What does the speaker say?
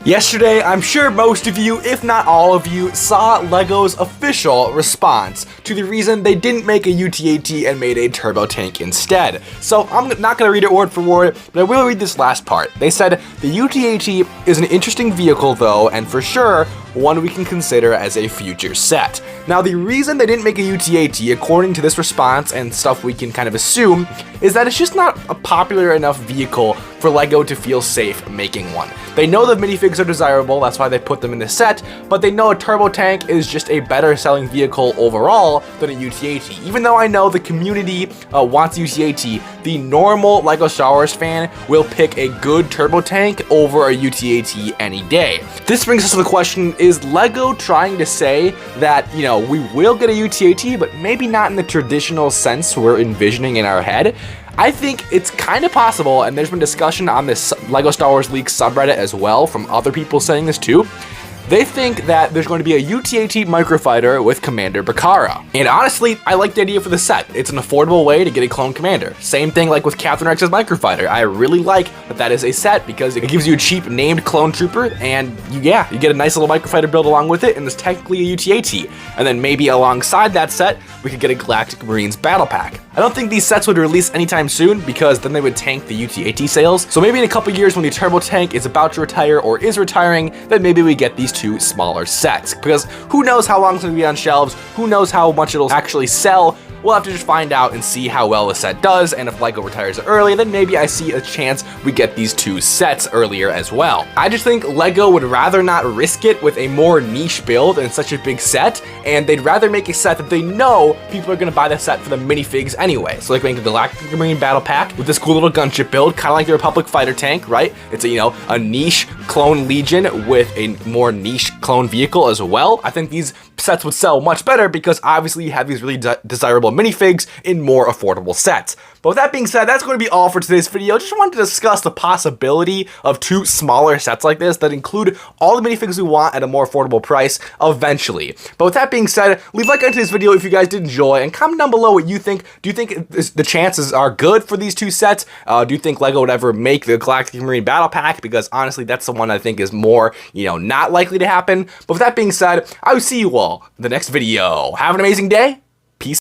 Yesterday, I'm sure most of you, if not all of you, saw LEGO's official response to the reason they didn't make a UTAT and made a turbo tank instead. So I'm not going to read it word for word, but I will read this last part. They said, the UTAT is an interesting vehicle though, and for sure, one we can consider as a future set. Now, the reason they didn't make a UTAT, according to this response and stuff we can kind of assume, is that it's just not a popular enough vehicle for LEGO to feel safe making one. They know the minifigs are desirable, that's why they put them in the set, but they know a turbo tank is just a better selling vehicle overall than a UTAT. Even though I know the community wants UTAT, the normal LEGO Star Wars fan will pick a good turbo tank over a UTAT any day. This brings us to the question, is LEGO trying to say that, you know, we will get a UTAT, but maybe not in the traditional sense we're envisioning in our head? I think it's kind of possible, and there's been discussion on this LEGO Star Wars Leaks subreddit as well from other people saying this too. They think that there's going to be a UTAT microfighter with Commander Bakara. And honestly, I like the idea for the set. It's an affordable way to get a clone commander. Same thing like with Captain Rex's microfighter. I really like that that is a set because it gives you a cheap named clone trooper, and you get a nice little microfighter build along with it, and there's technically a UTAT. And then maybe alongside that set, we could get a Galactic Marines battle pack. I don't think these sets would release anytime soon because then they would tank the UTAT sales. So maybe in a couple years when the turbo tank is about to retire or is retiring, then maybe we get these two smaller sets, because who knows how long it's going to be on shelves, who knows how much it'll actually sell. We'll have to just find out and see how well the set does, and if LEGO retires it early, then maybe I see a chance we get these two sets earlier as well. I just think LEGO would rather not risk it with a more niche build in such a big set, and they'd rather make a set that they know people are going to buy the set for the minifigs anyway. So like making the Galactic Marine battle pack with this cool little gunship build, kind of like the Republic fighter tank, right? It's a niche clone legion with a more niche clone vehicle as well. I think these sets would sell much better because obviously you have these really desirable minifigs in more affordable sets. But with that being said, that's going to be all for today's video. Just wanted to discuss the possibility of two smaller sets like this that include all the minifigs we want at a more affordable price eventually. But with that being said, leave a like on today's video if you guys did enjoy, and comment down below what you think. Do you think the chances are good for these two sets? Do you think LEGO would ever make the Galactic Marine battle pack? Because honestly, that's the one I think is more, not likely to happen. But with that being said, I will see you all in the next video. Have an amazing day.